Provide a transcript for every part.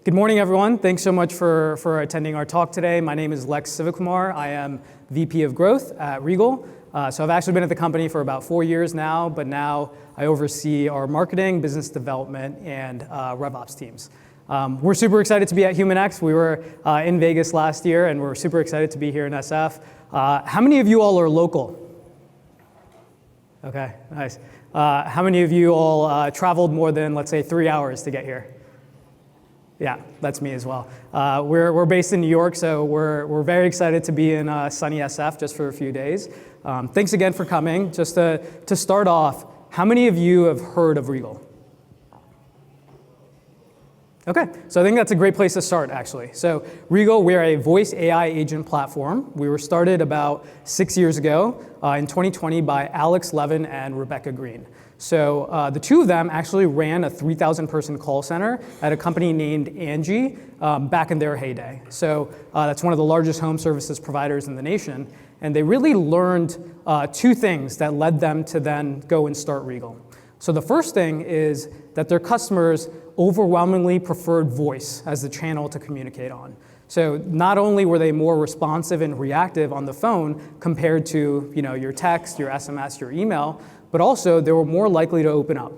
Good morning, everyone. Thanks so much for attending our talk today. My name is Lex Civicar. I am VP of Growth at Regal. So I've actually been at the company for about 4 years now, but now I oversee our marketing, business development, and RevOps teams. We're super excited to be at HumanX. We were in Vegas last year, and we're super excited to be here in SF. How many of you all are local? Okay, nice. How many of you all traveled more than, let's say, 3 hours to get here? Yeah, that's me as well. We're based in New York, so we're very excited to be in sunny SF just for a few days. Thanks again for coming. Just to start off, how many of you have heard of Regal? Okay, so I think that's a great place to start, actually. So Regal, we're a voice AI agent platform. We were started about 6 years ago in 2020 by Alex Levin and Rebecca Green. So the two of them actually ran a 3,000-person call center at a company named Angie back in their heyday. So that's one of the largest home services providers in the nation. And they really learned two things that led them to then go and start Regal. So the first thing is that their customers overwhelmingly preferred voice as the channel to communicate on. So not only were they more responsive and reactive on the phone compared to your text, your SMS, your email, but also they were more likely to open up.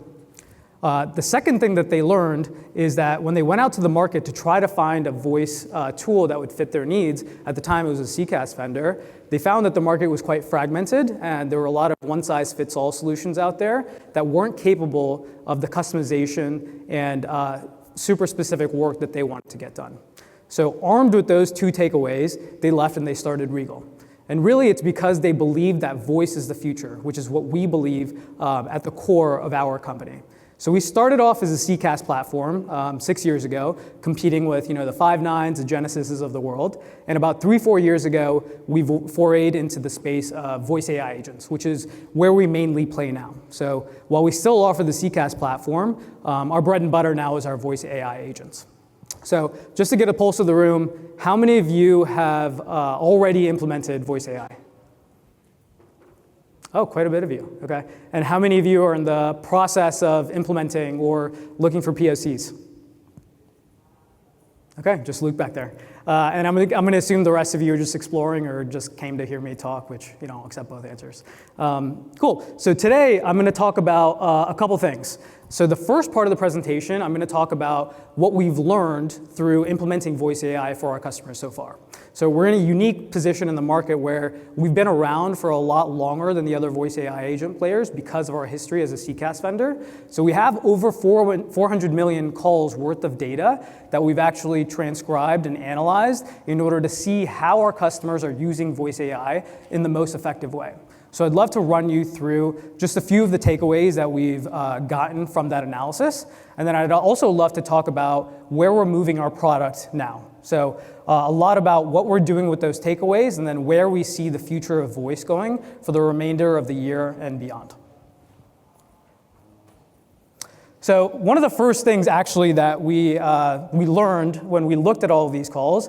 The second thing that they learned is that when they went out to the market to try to find a voice tool that would fit their needs, at the time it was a CCaaS vendor, they found that the market was quite fragmented and there were a lot of one-size-fits-all solutions out there that weren't capable of the customization and super specific work that they wanted to get done. So armed with those two takeaways, they left and they started Regal. And really, it's because they believe that voice is the future, which is what we believe at the core of our company. So we started off as a CCaaS platform 6 years ago, competing with the Five9s, the Genesises of the world. And about 3-4 years ago, we forayed into the space of voice AI agents, which is where we mainly play now. So while we still offer the CCaaS platform, our bread and butter now is our voice AI agents. So just to get a pulse of the room, how many of you have already implemented voice AI? Oh, quite a bit of you, okay. And how many of you are in the process of implementing or looking for POCs? Okay, just Luke back there. And I'm gonna assume the rest of you are just exploring or just came to hear me talk, which, I'll accept both answers. Cool, so today I'm gonna talk about a couple things. So the first part of the presentation, I'm gonna talk about what we've learned through implementing voice AI for our customers so far. So we're in a unique position in the market where we've been around for a lot longer than the other voice AI agent players because of our history as a CCaaS vendor. So we have over 400 million calls worth of data that we've actually transcribed and analyzed in order to see how our customers are using voice AI in the most effective way. So I'd love to run you through just a few of the takeaways that we've gotten from that analysis. And then I'd also love to talk about where we're moving our product now. So a lot about what we're doing with those takeaways and then where we see the future of voice going for the remainder of the year and beyond. So one of the first things actually that we learned when we looked at all of these calls,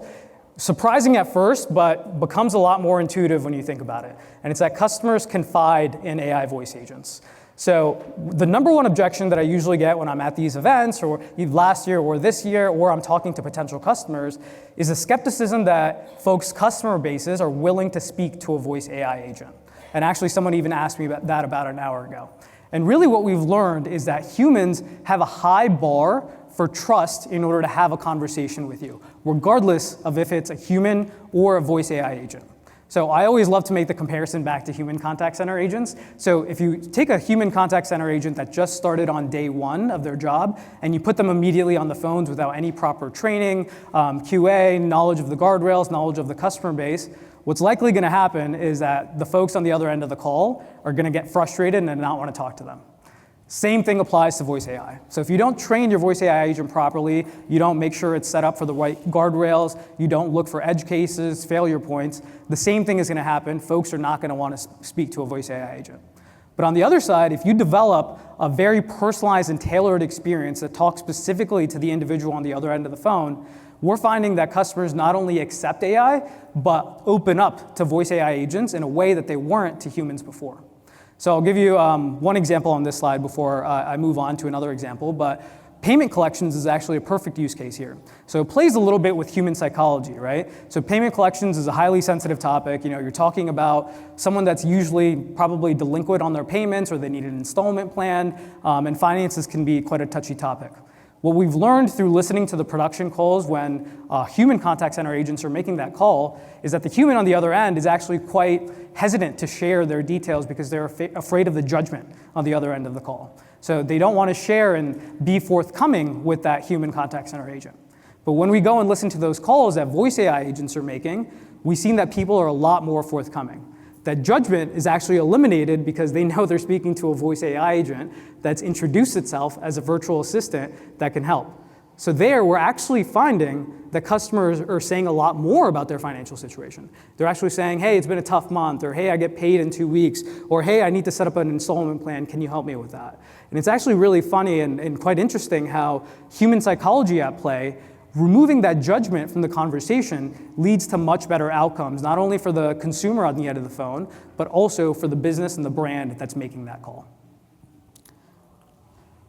surprising at first, but becomes a lot more intuitive when you think about it. And it's that customers confide in AI voice agents. So the number one objection that I usually get when I'm at these events, or last year or this year, or I'm talking to potential customers, is a skepticism that folks' customer bases are willing to speak to a voice AI agent. And actually someone even asked me about an hour ago. And really what we've learned is that humans have a high bar for trust in order to have a conversation with you, regardless of if it's a human or a voice AI agent. So I always love to make the comparison back to human contact center agents. So if you take a human contact center agent that just started on day one of their job, and you put them immediately on the phones without any proper training, QA, knowledge of the guardrails, knowledge of the customer base, what's likely gonna happen is that the folks on the other end of the call are gonna get frustrated and not wanna talk to them. Same thing applies to voice AI. So if you don't train your voice AI agent properly, you don't make sure it's set up for the right guardrails, you don't look for edge cases, failure points, the same thing is gonna happen. Folks are not gonna wanna speak to a voice AI agent. But on the other side, if you develop a very personalized and tailored experience that talks specifically to the individual on the other end of the phone, we're finding that customers not only accept AI, but open up to voice AI agents in a way that they weren't to humans before. So I'll give you one example on this slide before I move on to another example, but Payment collections is actually a perfect use case here. So it plays a little bit with human psychology, right? So payment collections is a highly sensitive topic. You're talking about someone that's usually probably delinquent on their payments or they need an installment plan, and finances can be quite a touchy topic. What we've learned through listening to the production calls when human contact center agents are making that call is that the human on the other end is actually quite hesitant to share their details because they're afraid of the judgment on the other end of the call. So they don't want to share and be forthcoming with that human contact center agent. But when we go and listen to those calls that voice AI agents are making, we've seen that people are a lot more forthcoming. That judgment is actually eliminated because they know they're speaking to a voice AI agent that's introduced itself as a virtual assistant that can help. So there, we're actually finding that customers are saying a lot more about their financial situation. They're actually saying, hey, it's been a tough month, or hey, I get paid in 2 weeks, or hey, I need to set up an installment plan, can you help me with that? And it's actually really funny and quite interesting how human psychology at play, removing that judgment from the conversation leads to much better outcomes, not only for the consumer on the end of the phone, but also for the business and the brand that's making that call.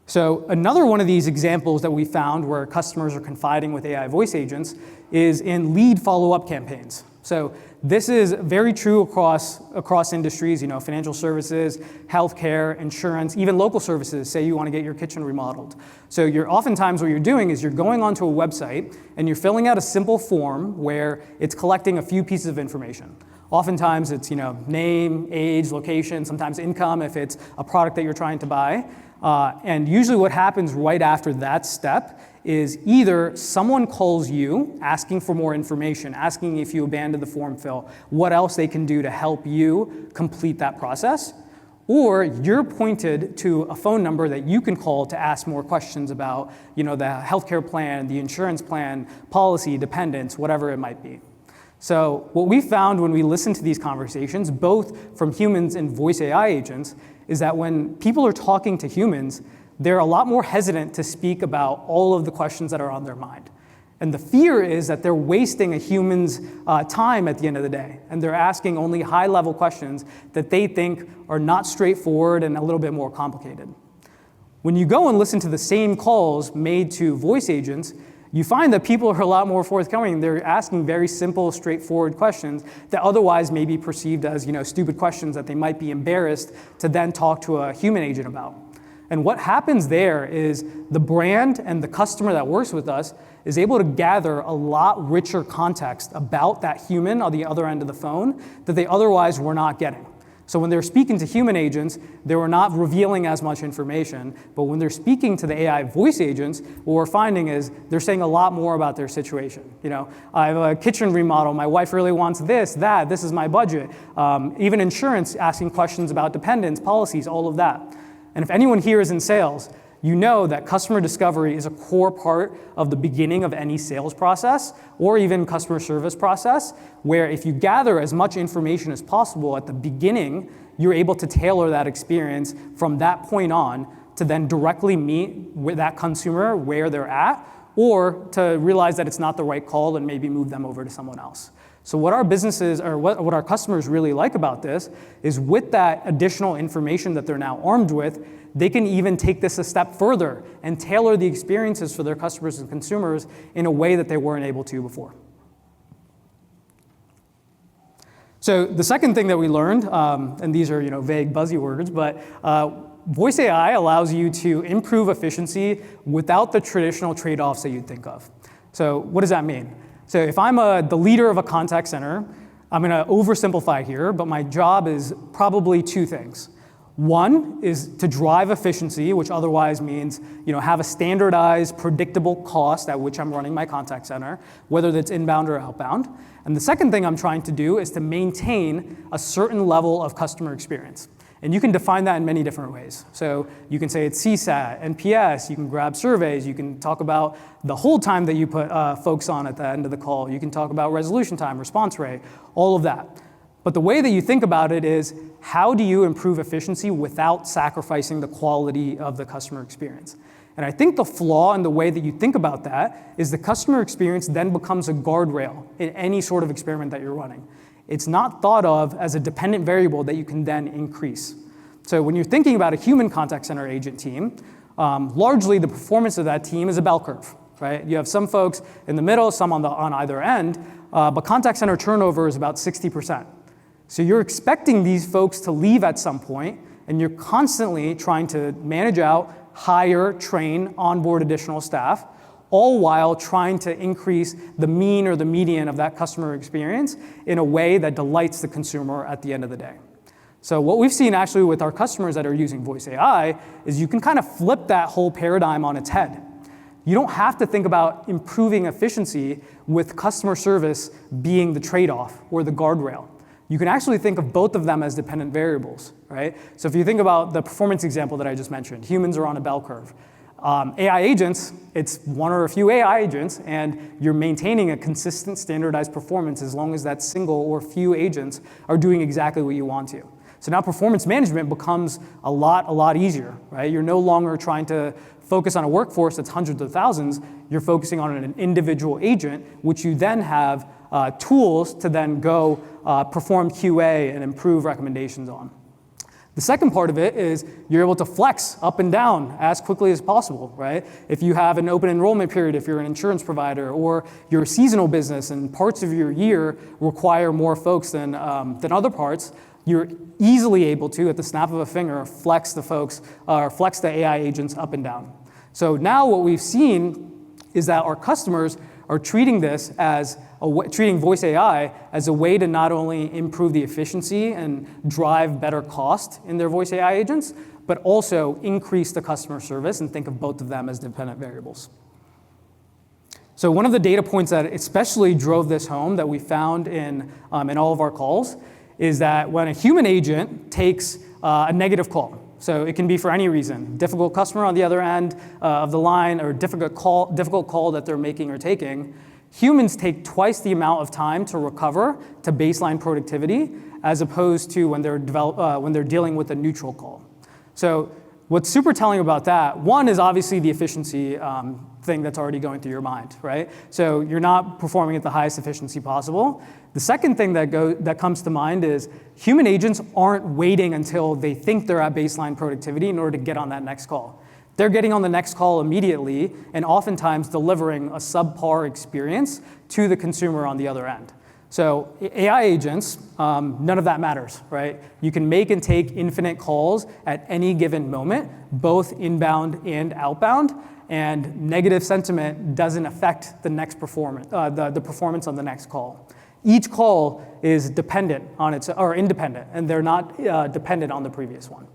So another one of these examples that we found where customers are confiding with AI voice agents is in lead follow-up campaigns. So this is very true across industries, financial services, healthcare, insurance, even local services. Say you want to get your kitchen remodeled. So oftentimes what you're doing is you're going onto a website and you're filling out a simple form where it's collecting a few pieces of information. Oftentimes it's name, age, location, sometimes income if it's a product that you're trying to buy. And usually what happens right after that step is either someone calls you asking for more information, asking if you abandoned the form fill, what else they can do to help you complete that process, or you're pointed to a phone number that you can call to ask more questions about the healthcare plan, the insurance plan, policy, dependents, whatever it might be. So what we found when we listened to these conversations, both from humans and voice AI agents, is that when people are talking to humans, they're a lot more hesitant to speak about all of the questions that are on their mind. And the fear is that they're wasting a human's time at the end of the day, and they're asking only high-level questions that they think are not straightforward and a little bit more complicated. When you go and listen to the same calls made to voice agents, you find that people are a lot more forthcoming. They're asking very simple, straightforward questions that otherwise may be perceived as stupid questions that they might be embarrassed to then talk to a human agent about. And what happens there is the brand and the customer that works with us is able to gather a lot richer context about that human on the other end of the phone that they otherwise were not getting. So when they're speaking to human agents, they were not revealing as much information, but when they're speaking to the AI voice agents, what we're finding is they're saying a lot more about their situation. I have a kitchen remodel, my wife really wants this is my budget. Even insurance, asking questions about dependents, policies, all of that. And if anyone here is in sales, you know that customer discovery is a core part of the beginning of any sales process or even customer service process, where if you gather as much information as possible at the beginning, you're able to tailor that experience from that point on to then directly meet with that consumer where they're at, or to realize that it's not the right call and maybe move them over to someone else. So what our businesses, or what our customers really like about this is with that additional information that they're now armed with, they can even take this a step further and tailor the experiences for their customers and consumers in a way that they weren't able to before. So the second thing that we learned, and these are vague buzzy words, but voice AI allows you to improve efficiency without the traditional trade-offs that you'd think of. So what does that mean? So if I'm the leader of a contact center, I'm going to oversimplify here, but my job is probably two things. One is to drive efficiency, which otherwise means have a standardized, predictable cost at which I'm running my contact center, whether that's inbound or outbound. And the second thing I'm trying to do is to maintain a certain level of customer experience. And you can define that in many different ways. So you can say it's CSAT, NPS, you can grab surveys, you can talk about the hold time that you put folks on at the end of the call, you can talk about resolution time, response rate, all of that. But the way that you think about it is, how do you improve efficiency without sacrificing the quality of the customer experience? And I think the flaw in the way that you think about that is the customer experience then becomes a guardrail in any sort of experiment that you're running. It's not thought of as a dependent variable that you can then increase. So when you're thinking about a human contact center agent team, largely the performance of that team is a bell curve, right? You have some folks in the middle, some on either end, but contact center turnover is about 60%. So you're expecting these folks to leave at some point, and you're constantly trying to manage out, hire, train, onboard additional staff, all while trying to increase the mean or the median of that customer experience in a way that delights the consumer at the end of the day. So what we've seen actually with our customers that are using voice AI is you can kind of flip that whole paradigm on its head. You don't have to think about improving efficiency with customer service being the trade-off or the guardrail. You can actually think of both of them as dependent variables, right? So if you think about the performance example that I just mentioned, humans are on a bell curve. AI agents, it's one or a few AI agents, and you're maintaining a consistent standardized performance as long as that single or few agents are doing exactly what you want to. So now performance management becomes a lot easier, right? You're no longer trying to focus on a workforce that's hundreds of thousands. You're focusing on an individual agent, which you then have tools to then go perform QA and improve recommendations on. The second part of it is you're able to flex up and down as quickly as possible, right? If you have an open enrollment period, if you're an insurance provider, or you're a seasonal business and parts of your year require more folks than other parts, you're easily able to, at the snap of a finger, flex the folks, or flex the AI agents up and down. So now what we've seen is that our customers are treating treating voice AI as a way to not only improve the efficiency and drive better cost in their voice AI agents, but also increase the customer service and think of both of them as dependent variables. So one of the data points that especially drove this home that we found in all of our calls is that when a human agent takes a negative call, so it can be for any reason, difficult customer on the other end of the line or difficult call that they're making or taking, humans take twice the amount of time to recover to baseline productivity as opposed to when they're dealing with a neutral call. So what's super telling about that, one is obviously the efficiency thing that's already going through your mind, right? So you're not performing at the highest efficiency possible. The second thing that comes to mind is human agents aren't waiting until they think they're at baseline productivity in order to get on that next call. They're getting on the next call immediately and oftentimes delivering a subpar experience to the consumer on the other end. So AI agents, none of that matters, right? You can make and take infinite calls at any given moment, both inbound and outbound, and negative sentiment doesn't affect the next performance, the performance on the next call. Each call is dependent on or independent, and they're not dependent on the previous one.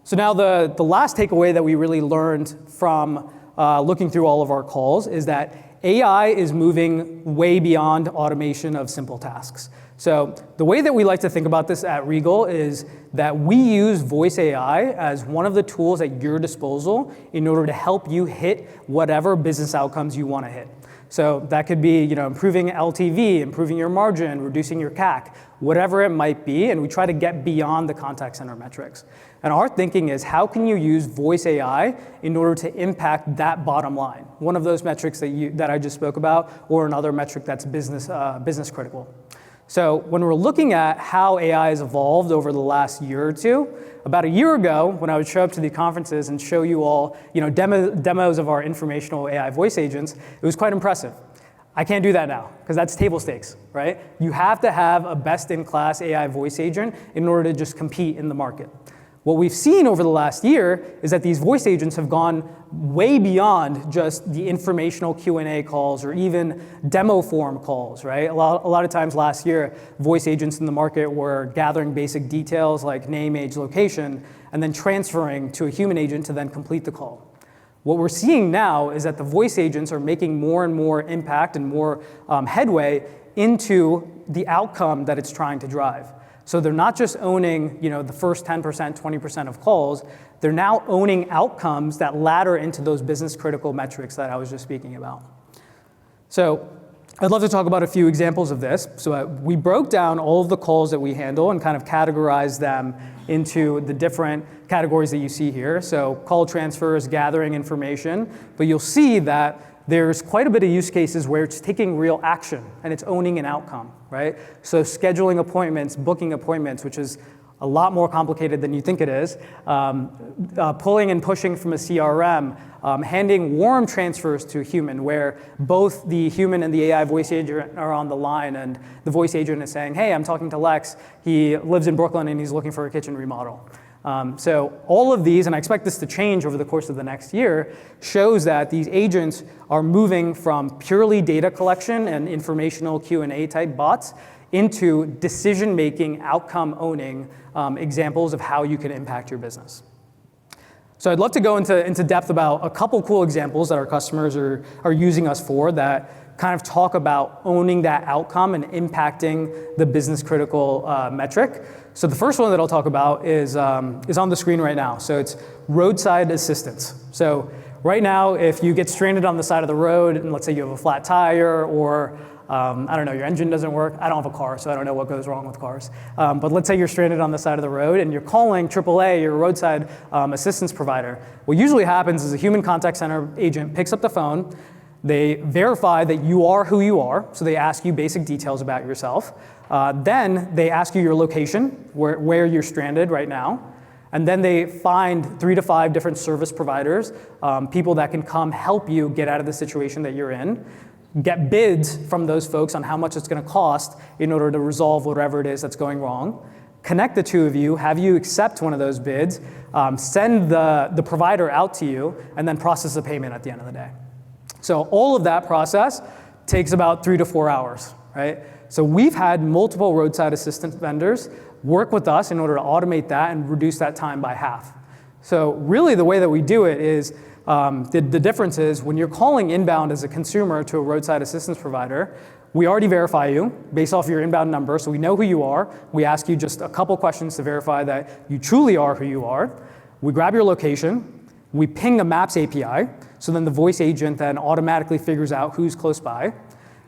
So now the last takeaway that we really learned from looking through all of our calls is that AI is moving way beyond automation of simple tasks. So the way that we like to think about this at Regal is that we use voice AI as one of the tools at your disposal in order to help you hit whatever business outcomes you want to hit. So that could be, improving LTV, improving your margin, reducing your CAC, whatever it might be, and we try to get beyond the contact center metrics. And our thinking is, how can you use voice AI in order to impact that bottom line? One of those metrics that I just spoke about, or another metric that's business critical. So when we're looking at how AI has evolved over the last year or two, about a year ago, when I would show up to the conferences and show you all, demos of our informational AI voice agents, it was quite impressive. I can't do that now, because that's table stakes, right? You have to have a best-in-class AI voice agent in order to just compete in the market. What we've seen over the last year is that these voice agents have gone way beyond just the informational Q&A calls or even demo form calls, right? A lot of times last year, voice agents in the market were gathering basic details like name, age, location, and then transferring to a human agent to then complete the call. What we're seeing now is that the voice agents are making more and more impact and more headway into the outcome that it's trying to drive. So they're not just owning, the first 10%, 20% of calls. They're now owning outcomes that ladder into those business critical metrics that I was just speaking about. So I'd love to talk about a few examples of this. So we broke down all of the calls that we handle and kind of categorized them into the different categories that you see here. So call transfers, gathering information, but you'll see that there's quite a bit of use cases where it's taking real action and it's owning an outcome, right? So scheduling appointments, booking appointments, which is a lot more complicated than you think it is. Pulling and pushing from a CRM, handing warm transfers to a human where both the human and the AI voice agent are on the line, and the voice agent is saying, hey, I'm talking to Lex. He lives in Brooklyn and he's looking for a kitchen remodel. So all of these, and I expect this to change over the course of the next year, shows that these agents are moving from purely data collection and informational Q&A type bots into decision-making, outcome-owning examples of how you can impact your business. So I'd love to go into depth about a couple cool examples that our customers are using us for that kind of talk about owning that outcome and impacting the business critical metric. So the first one that I'll talk about is on the screen right now. So it's roadside assistance. So right now, if you get stranded on the side of the road, and let's say you have a flat tire or I don't know, your engine doesn't work. I don't have a car, so I don't know what goes wrong with cars. But let's say you're stranded on the side of the road and you're calling AAA, your roadside assistance provider. What usually happens is a human contact center agent picks up the phone. They verify that you are who you are, so they ask you basic details about yourself. Then they ask you your location, where you're stranded right now. And then they find 3 to 5 different service providers, people that can come help you get out of the situation that you're in. Get bids from those folks on how much it's going to cost in order to resolve whatever it is that's going wrong. Connect the two of you, have you accept one of those bids, send the provider out to you, and then process the payment at the end of the day. So all of that process takes about 3 to 4 hours, right? So we've had multiple roadside assistance vendors work with us in order to automate that and reduce that time by half. So really the way that we do it is, the difference is when you're calling inbound as a consumer to a roadside assistance provider, we already verify you based off your inbound number, so we know who you are. We ask you just a couple questions to verify that you truly are who you are. We grab your location, we ping a Maps API, so then the voice agent then automatically figures out who's close by.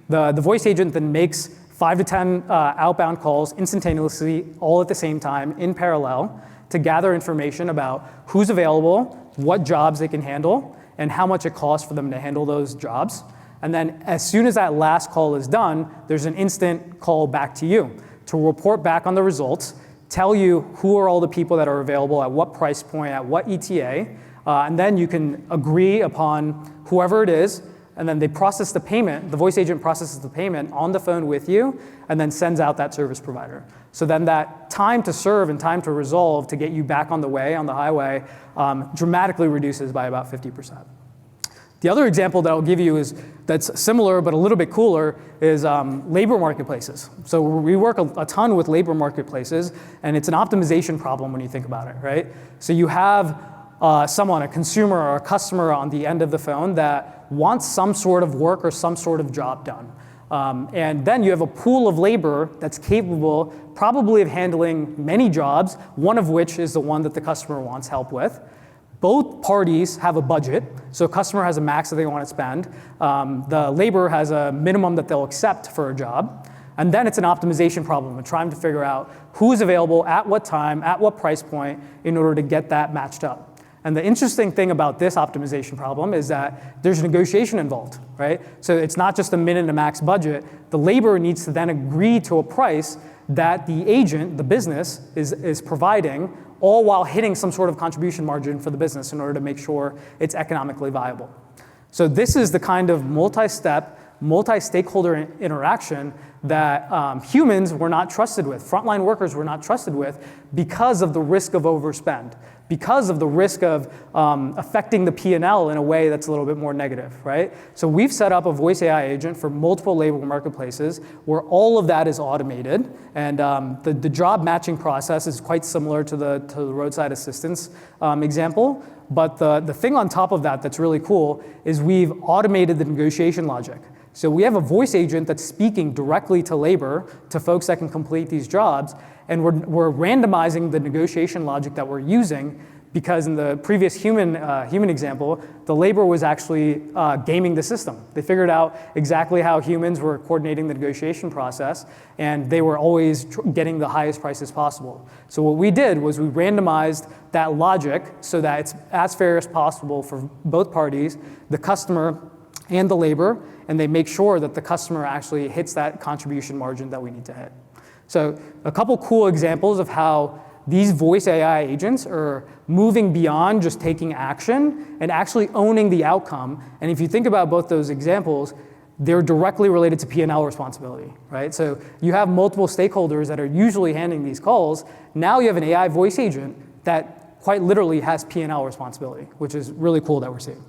The voice agent then makes 5 to 10 outbound calls instantaneously, all at the same time, in parallel, to gather information about who's available, what jobs they can handle, and how much it costs for them to handle those jobs. And then as soon as that last call is done, there's an instant call back to you to report back on the results, tell you who are all the people that are available at what price point, at what ETA, and then you can agree upon whoever it is, and then they process the payment, the voice agent processes the payment on the phone with you, and then sends out that service provider. So then that time to serve and time to resolve to get you back on the way, on the highway, dramatically reduces by about 50%. The other example that I'll give you is that's similar but a little bit cooler is labor marketplaces. So we work a ton with labor marketplaces, and it's an optimization problem when you think about it, right? So you have someone, a consumer or a customer on the end of the phone that wants some sort of work or some sort of job done. And then you have a pool of labor that's capable probably of handling many jobs, one of which is the one that the customer wants help with. Both parties have a budget, so a customer has a max that they want to spend. The labor has a minimum that they'll accept for a job. And then it's an optimization problem of trying to figure out who's available at what time, at what price point, in order to get that matched up. And the interesting thing about this optimization problem is that there's negotiation involved, right? So it's not just a min and a max budget. The labor needs to then agree to a price that the agent, the business, is providing, all while hitting some sort of contribution margin for the business in order to make sure it's economically viable. So this is the kind of multi-step, multi-stakeholder interaction that humans were not trusted with, frontline workers were not trusted with because of the risk of overspend, because of the risk of affecting the P&L in a way that's a little bit more negative, right? So we've set up a voice AI agent for multiple labor marketplaces where all of that is automated, and the job matching process is quite similar to the roadside assistance example. But the thing on top of that that's really cool is we've automated the negotiation logic. So we have a voice agent that's speaking directly to labor, to folks that can complete these jobs, and we're randomizing the negotiation logic that we're using because in the previous human example, the labor was actually gaming the system. They figured out exactly how humans were coordinating the negotiation process, and they were always getting the highest prices possible. So what we did was we randomized that logic so that it's as fair as possible for both parties, the customer and the labor, and they make sure that the customer actually hits that contribution margin that we need to hit. So a couple cool examples of how these voice AI agents are moving beyond just taking action and actually owning the outcome. And if you think about both those examples, they're directly related to P&L responsibility, right? So you have multiple stakeholders that are usually handling these calls. Now you have an AI voice agent that quite literally has P&L responsibility, which is really cool that we're seeing.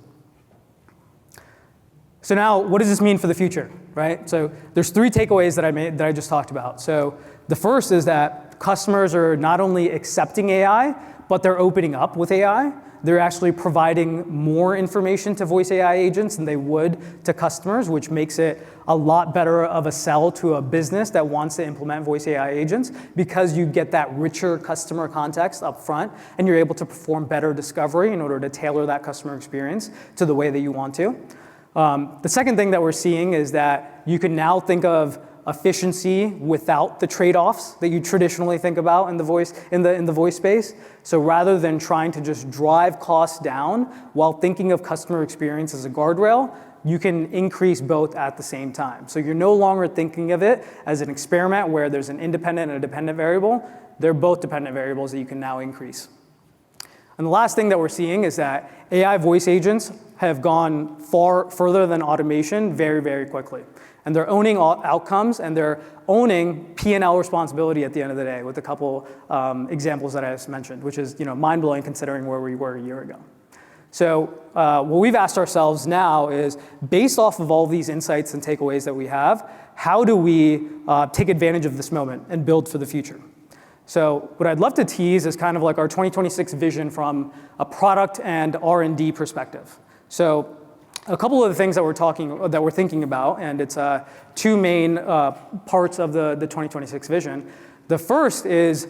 So now, what does this mean for the future, right? So there's 3 takeaways that I just talked about. So the first is that customers are not only accepting AI, but they're opening up with AI. They're actually providing more information to voice AI agents than they would to customers, which makes it a lot better of a sell to a business that wants to implement voice AI agents, because you get that richer customer context up front, and you're able to perform better discovery in order to tailor that customer experience to the way that you want to. The second thing that we're seeing is that you can now think of efficiency without the trade-offs that you traditionally think about in the voice space. So rather than trying to just drive costs down while thinking of customer experience as a guardrail, you can increase both at the same time. So you're no longer thinking of it as an experiment where there's an independent and a dependent variable. They're both dependent variables that you can now increase. And the last thing that we're seeing is that AI voice agents have gone far further than automation very, very quickly. And they're owning all outcomes, and they're owning P&L responsibility at the end of the day, with a couple examples that I just mentioned, which is mind-blowing considering where we were a year ago. So what we've asked ourselves now is, based off of all these insights and takeaways that we have, how do we take advantage of this moment and build for the future? So what I'd love to tease is kind of like our 2026 vision from a product and R&D perspective. So a couple of the things that we're thinking about, and it's 2 main parts of the 2026 vision. The first is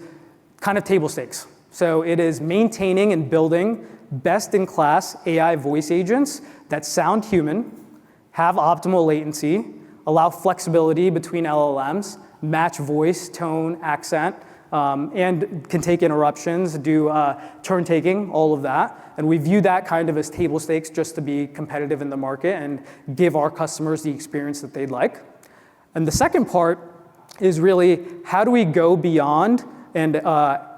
kind of table stakes. So it is maintaining and building best-in-class AI voice agents that sound human, have optimal latency, allow flexibility between LLMs, match voice, tone, accent, and can take interruptions, do turn taking, all of that. And we view that kind of as table stakes just to be competitive in the market and give our customers the experience that they'd like. And the second part is really, how do we go beyond and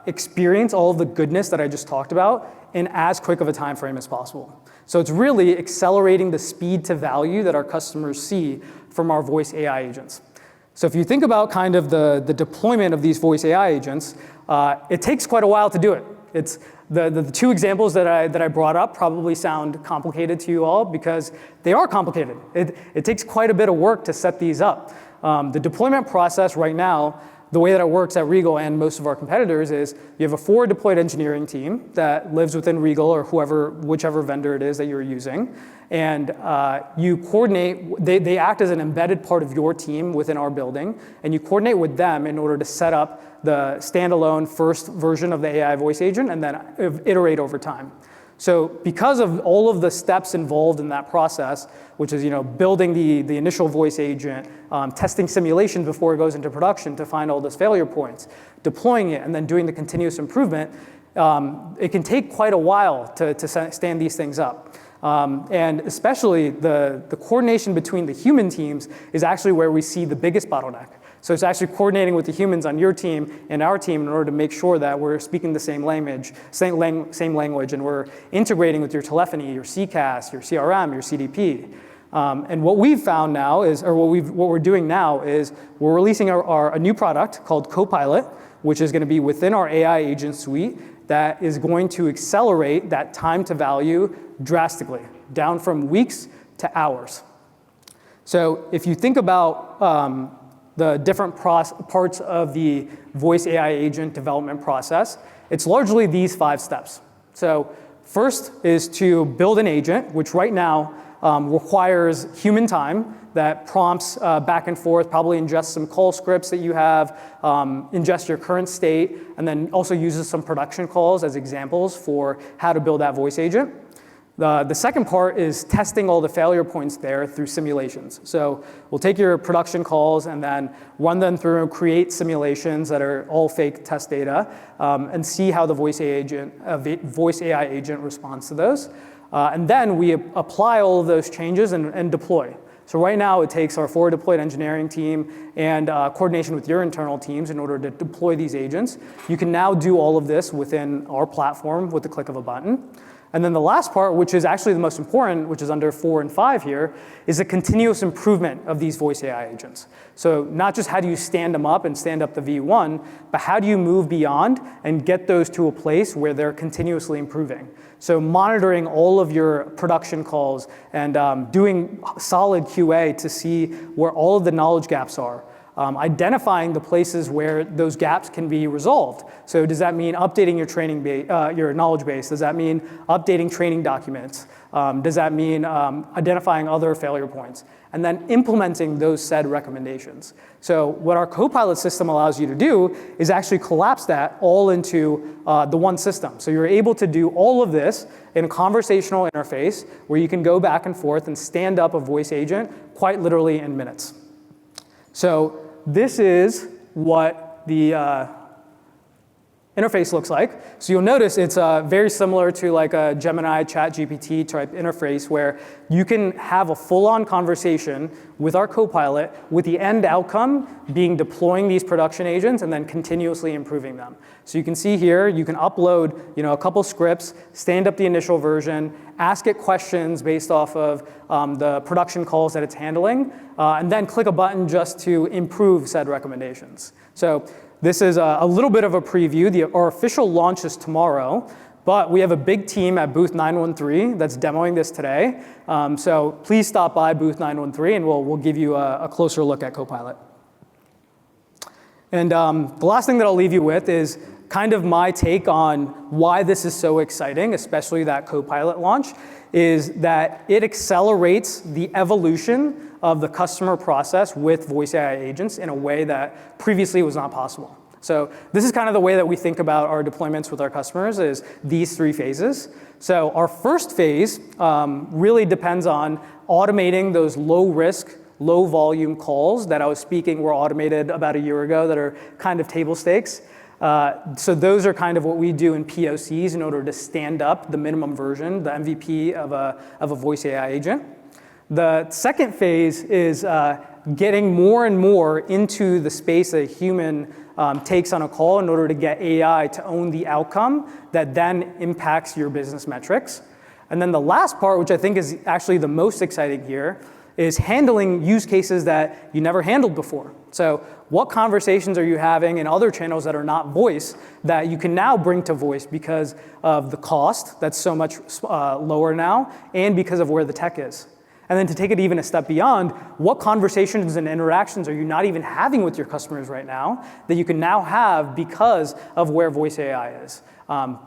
experience all of the goodness that I just talked about in as quick of a time frame as possible? So it's really accelerating the speed to value that our customers see from our voice AI agents. So if you think about kind of the deployment of these voice AI agents, it takes quite a while to do it. It's the 2 examples that I brought up probably sound complicated to you all, because they are complicated. It takes quite a bit of work to set these up. The deployment process right now, the way that it works at Regal and most of our competitors, is you have a forward deployed engineering team that lives within Regal or whichever vendor it is that you're using. And you coordinate, they act as an embedded part of your team within our building, and you coordinate with them in order to set up the standalone first version of the AI voice agent and then iterate over time. So because of all of the steps involved in that process, which is building the initial voice agent, testing simulation before it goes into production to find all those failure points, deploying it, and then doing the continuous improvement, it can take quite a while to stand these things up. And especially the coordination between the human teams is actually where we see the biggest bottleneck. So it's actually coordinating with the humans on your team and our team in order to make sure that we're speaking the same language, and we're integrating with your telephony, your CCaaS, your CRM, your CDP. And what we've found now is, or what we're doing now is, we're releasing a new product called Copilot, which is going to be within our AI agent suite, that is going to accelerate that time to value drastically, down from weeks to hours. So if you think about the different parts of the voice AI agent development process, it's largely these 5 steps. So first is to build an agent, which right now requires human time, that prompts back and forth, probably ingests some call scripts that you have, ingests your current state, and then also uses some production calls as examples for how to build that voice agent. The second part is testing all the failure points there through simulations. So we'll take your production calls and then run them through and create simulations that are all fake test data, and see how the voice AI agent responds to those. And then we apply all of those changes and deploy. So right now it takes our forward deployed engineering team and coordination with your internal teams in order to deploy these agents. You can now do all of this within our platform with the click of a button. And then the last part, which is actually the most important, which is under 4 and 5 here, is a continuous improvement of these voice AI agents. So not just how do you stand them up and stand up the V1, but how do you move beyond and get those to a place where they're continuously improving. So monitoring all of your production calls and doing solid QA to see where all of the knowledge gaps are. Identifying the places where those gaps can be resolved. So does that mean updating your your knowledge base? Does that mean updating training documents? Does that mean identifying other failure points? And then implementing those said recommendations. So what our Copilot system allows you to do is actually collapse that all into the one system. So you're able to do all of this in a conversational interface where you can go back and forth and stand up a voice agent quite literally in minutes. So this is what the interface looks like. So you'll notice it's very similar to like a Gemini ChatGPT type interface where you can have a full-on conversation with our Copilot with the end outcome being deploying these production agents and then continuously improving them. So you can see here, you can upload a couple scripts, stand up the initial version, ask it questions based off of the production calls that it's handling, and then click a button just to improve said recommendations. So this is a little bit of a preview. Our official launch is tomorrow, but we have a big team at booth 913 that's demoing this today. So please stop by booth 913 and we'll give you a closer look at Copilot. And the last thing that I'll leave you with is kind of my take on why this is so exciting, especially that Copilot launch, is that it accelerates the evolution of the customer process with voice AI agents in a way that previously was not possible. So this is kind of the way that we think about our deployments with our customers is these 3 phases. So our first phase really depends on automating those low risk, low volume calls that I was speaking were automated about a year ago that are kind of table stakes. So those are kind of what we do in POCs in order to stand up the minimum version, the MVP of a voice AI agent. The second phase is getting more and more into the space that a human takes on a call in order to get AI to own the outcome that then impacts your business metrics. And then the last part, which I think is actually the most exciting here, is handling use cases that you never handled before. So what conversations are you having in other channels that are not voice that you can now bring to voice because of the cost that's so much lower now and because of where the tech is? And then to take it even a step beyond, what conversations and interactions are you not even having with your customers right now that you can now have because of where voice AI is,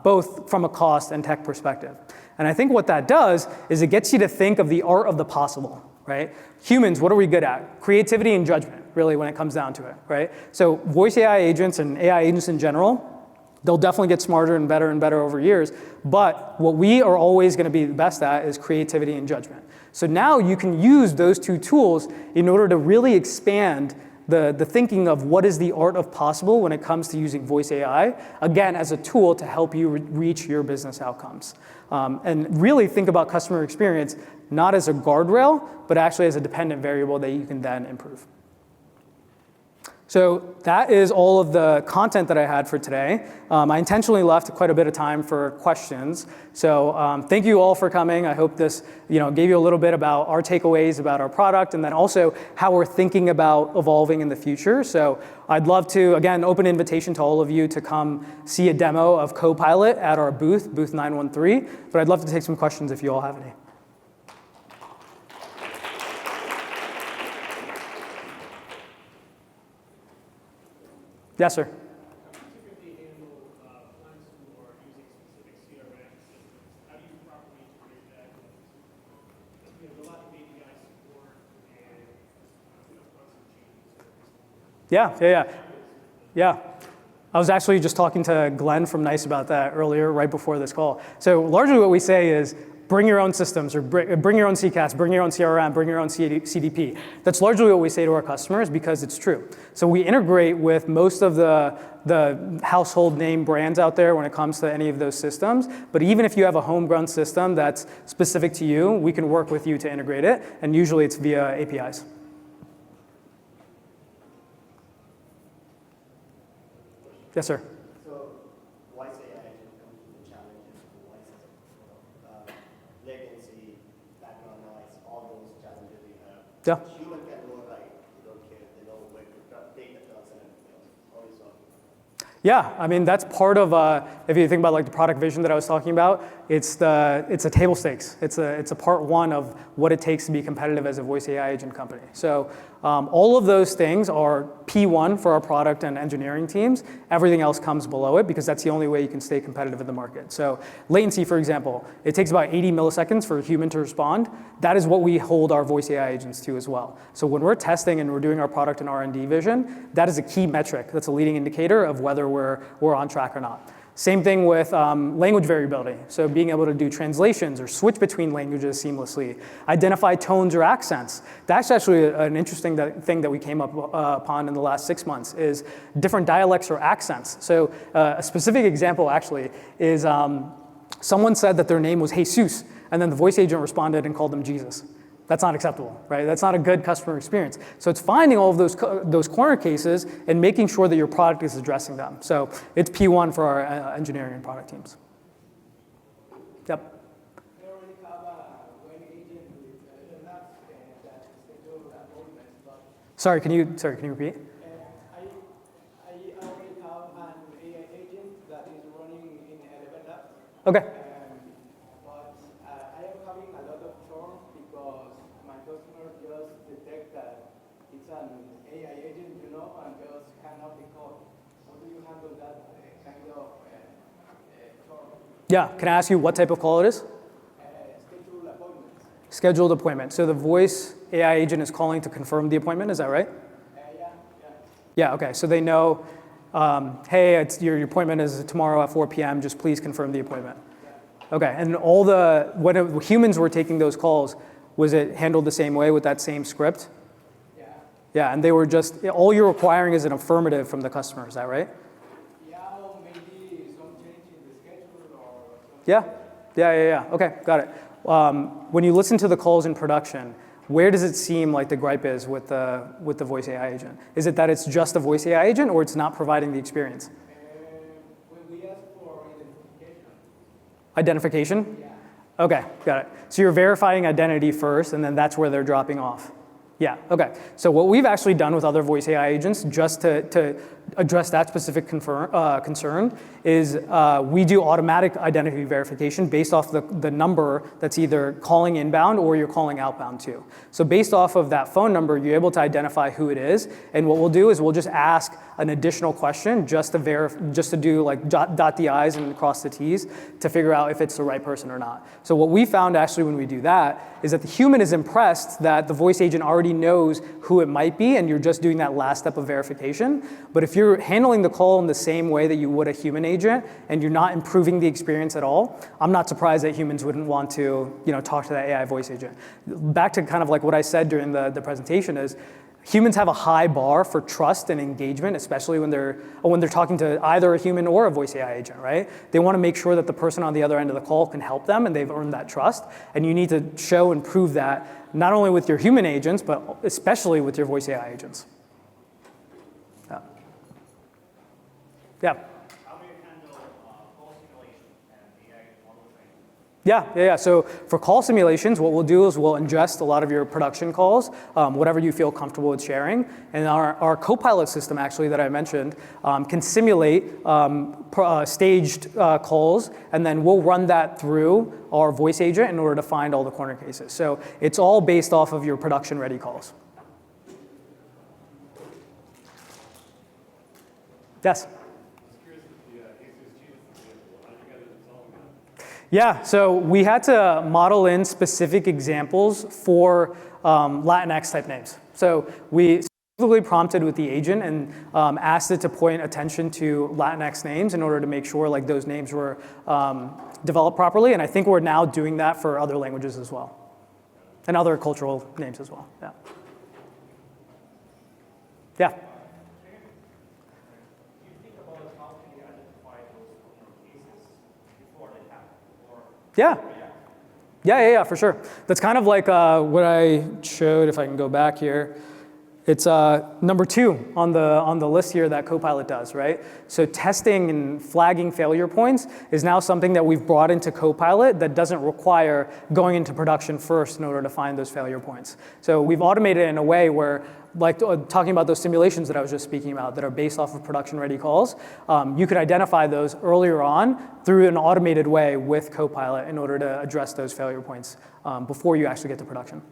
both from a cost and tech perspective. And I think what that does is it gets you to think of the art of the possible, right? Humans, what are we good at? Creativity and judgment, really, when it comes down to it, right? So voice AI agents and AI agents in general, they'll definitely get smarter and better over years. But what we are always going to be the best at is creativity and judgment. So now you can use those 2 tools in order to really expand the thinking of what is the art of possible when it comes to using voice AI, again, as a tool to help you reach your business outcomes. And really think about customer experience not as a guardrail, but actually as a dependent variable that you can then improve. So that is all of the content that I had for today. I intentionally left quite a bit of time for questions. So thank you all for coming. I hope this gave you a little bit about our takeaways about our product and then also how we're thinking about evolving in the future. So I'd love to, again, open invitation to all of you to come see a demo of Copilot at our booth 913. But I'd love to take some questions if you all have any. Yes, sir. How do you typically handle clients who are using specific CRM systems? How do you properly integrate that? There's a lot of API support and constant changes. Yeah. I was actually just talking to Glenn from NICE about that earlier, right before this call. So largely what we say is bring your own systems, or bring your own CCaaS, bring your own CRM, bring your own CDP. That's largely what we say to our customers because it's true. So we integrate with most of the household name brands out there when it comes to any of those systems. But even if you have a homegrown system that's specific to you, we can work with you to integrate it. And usually it's via APIs. Yes, sir. So voice AI actually comes with the challenges of voice latency, background noise, all those challenges we have. Yeah. Human can know right, they don't care, they know where to take the trust and everything else. How do you solve it? Yeah, I mean, that's part of, if you think about like the product vision that I was talking about, it's a table stakes. It's a part one of what it takes to be competitive as a voice AI agent company. So all of those things are P1 for our product and engineering teams. Everything else comes below it because that's the only way you can stay competitive in the market. So latency, for example, it takes about 80 milliseconds for a human to respond. That is what we hold our voice AI agents to as well. So when we're testing and we're doing our product and R&D vision, that is a key metric. That's a leading indicator of whether we're on track or not. Same thing with language variability. So being able to do translations or switch between languages seamlessly, identify tones or accents. That's actually an interesting thing that we came up upon in the last 6 months is different dialects or accents. So a specific example actually is someone said that their name was Jesus, and then the voice agent responded and called them Jesus. That's not acceptable, right? That's not a good customer experience. So it's finding all of those corner cases and making sure that your product is addressing them. So it's P1 for our engineering and product teams. Yep. They already have one agent with labs that schedule appointments, but Sorry, can you repeat? I already have an AI agent that is running in 11 labs. Okay. But I am having a lot of churn because my customer just detect that it's an AI agent, and just hang up the call. How do you handle that kind of churn? Yeah, can I ask you what type of call it is? Schedule appointments. Scheduled appointment. So the voice AI agent is calling to confirm the appointment, is that right? Yeah. Yeah, okay, so they know, hey, your appointment is tomorrow at 4 p.m., just please confirm the appointment. Okay, and when humans were taking those calls, was it handled the same way with that same script? Yeah. Yeah, and they were just, all you're requiring is an affirmative from the customer, is that right? Yeah, or maybe some change in the schedule or something. Yeah, okay, got it. When you listen to the calls in production, where does it seem like the gripe is with the voice AI agent? Is it that it's just a voice AI agent or it's not providing the experience? When we ask for identification. Identification? Yeah. Okay, got it. So you're verifying identity first, and then that's where they're dropping off. Yeah, okay. So what we've actually done with other voice AI agents, just to address that specific concern, is we do automatic identity verification based off the number that's either calling inbound or you're calling outbound to. So based off of that phone number, you're able to identify who it is. And what we'll do is we'll just ask an additional question just to do like dot the I's and cross the T's to figure out if it's the right person or not. So what we found actually when we do that is that the human is impressed that the voice agent already knows who it might be and you're just doing that last step of verification. But if you're handling the call in the same way that you would a human agent and you're not improving the experience at all, I'm not surprised that humans wouldn't want to talk to that AI voice agent. Back to kind of like what I said during the presentation is humans have a high bar for trust and engagement, especially when they're talking to either a human or a voice AI agent, right? They want to make sure that the person on the other end of the call can help them and they've earned that trust. And you need to show and prove that not only with your human agents, but especially with your voice AI agents. Yeah. How do you handle call simulation and AI model training? Yeah. So for call simulations, what we'll do is we'll ingest a lot of your production calls, whatever you feel comfortable with sharing. And our Copilot system, actually, that I mentioned, can simulate staged calls, and then we'll run that through our voice agent in order to find all the corner cases. So it's all based off of your production-ready calls. Yes? Yeah, so we had to model in specific examples for Latinx type names. So specifically prompted with the agent and asked it to point attention to Latinx names in order to make sure like those names were developed properly. And I think we're now doing that for other languages as well, and other cultural names as well. Yeah. Yeah. Do you think about how can you identify those cases before they happen? Or Yeah. Yeah, for sure. That's kind of like what I showed, if I can go back here. It's number 2 on the list here that Copilot does, right? So testing and flagging failure points is now something that we've brought into Copilot that doesn't require going into production first in order to find those failure points. So we've automated it in a way where, like talking about those simulations that I was just speaking about that are based off of production-ready calls, you could identify those earlier on through an automated way with Copilot in order to address those failure points before you actually get to production.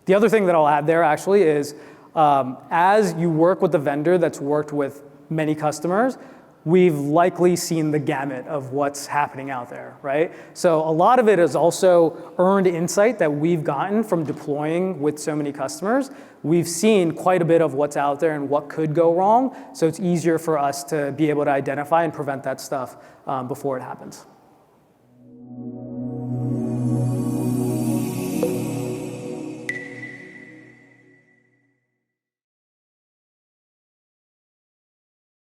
The other thing that I'll add there actually is as you work with the vendor that's worked with many customers, we've likely seen the gamut of what's happening out there, right? So a lot of it is also earned insight that we've gotten from deploying with so many customers. We've seen quite a bit of what's out there and what could go wrong, so it's easier for us to be able to identify and prevent that stuff before it happens.